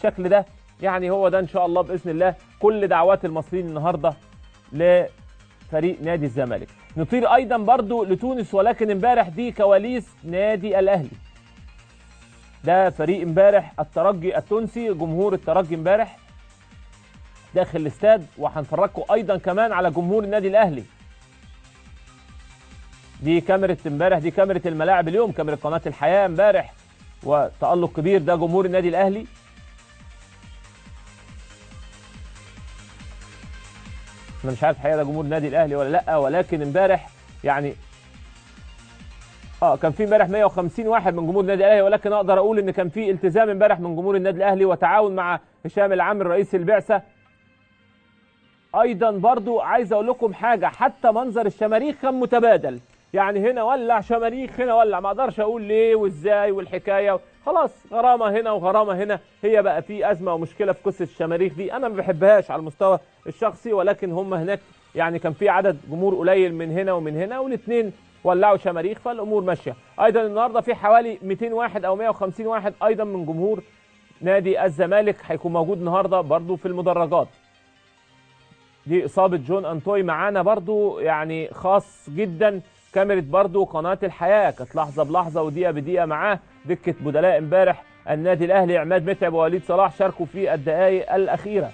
بالشكل ده، يعني هو ده ان شاء الله باذن الله كل دعوات المصريين النهارده لفريق نادي الزمالك. نطير ايضا برضو لتونس، ولكن امبارح دي كواليس نادي الاهلي. ده فريق امبارح الترجي التونسي، جمهور الترجي امبارح داخل الاستاد، وهنفرجكم ايضا كمان على جمهور النادي الاهلي. دي كاميرا امبارح، دي كاميرا الملاعب اليوم، كاميرا قناه الحياه امبارح، وتألق كبير. ده جمهور النادي الاهلي. انا مش عارف الحقيقه ده جمهور النادي الاهلي ولا لا، ولكن امبارح يعني كان في امبارح 150 واحد من جمهور النادي الاهلي، ولكن اقدر اقول ان كان في التزام امبارح من جمهور النادي الاهلي وتعاون مع هشام العامر رئيس البعثه. ايضا برضو عايز اقول لكم حاجه، حتى منظر الشماريخ كان متبادل، يعني هنا ولع شماريخ هنا ولع، ما اقدرش اقول ليه وازاي والحكايه، خلاص غرامه هنا وغرامه هنا، هي بقى في ازمه ومشكله في قصه الشماريخ دي، انا ما بحبهاش على المستوى الشخصي، ولكن هم هناك يعني كان في عدد جمهور قليل من هنا ومن هنا، والاثنين ولعوا شماريخ، فالامور ماشيه. ايضا النهارده في حوالي 200 واحد او 150 واحد ايضا من جمهور نادي الزمالك هيكون موجود النهارده برضو في المدرجات. دي اصابه جون انطوي معانا برضو يعني خاص جدا، كاميرا برضو قناه الحياه كانت لحظه بلحظه ودقيقه بدقيقه معاه. دكه بدلاء امبارح النادي الاهلي عماد متعب ووليد صلاح شاركوا في الدقائق الاخيره.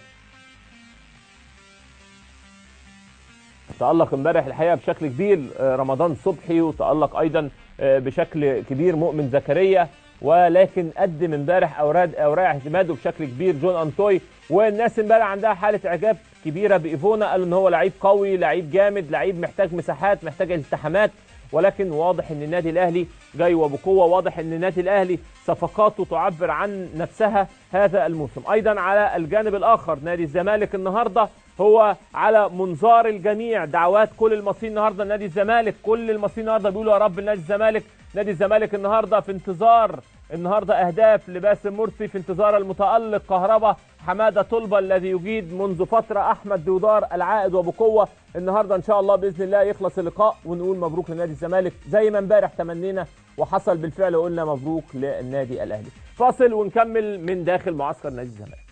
تألق امبارح الحقيقه بشكل كبير رمضان صبحي، وتألق ايضا بشكل كبير مؤمن زكريا، ولكن قدم امبارح اوراق اعتماده بشكل كبير جون انطوي. والناس امبارح عندها حاله اعجاب كبيره بايفونا، قالوا ان هو لعيب قوي، لعيب جامد، لعيب محتاج مساحات، محتاج التحامات، ولكن واضح ان النادي الاهلي جاي وبقوه، واضح ان النادي الاهلي صفقاته تعبر عن نفسها هذا الموسم. ايضا على الجانب الاخر نادي الزمالك النهارده هو على منظار الجميع، دعوات كل المصريين النهارده نادي الزمالك، كل المصريين النهارده بيقولوا يا رب نادي الزمالك. نادي الزمالك النهارده في انتظار النهارده اهداف لباسم مرسي، في انتظار المتألق كهربا، حماده طلبه الذي يجيد منذ فتره، احمد ديودار العائد وبقوه. النهارده ان شاء الله باذن الله يخلص اللقاء ونقول مبروك لنادي الزمالك زي ما امبارح تمنينا وحصل بالفعل، وقلنا مبروك للنادي الاهلي. فاصل ونكمل من داخل معسكر نادي الزمالك.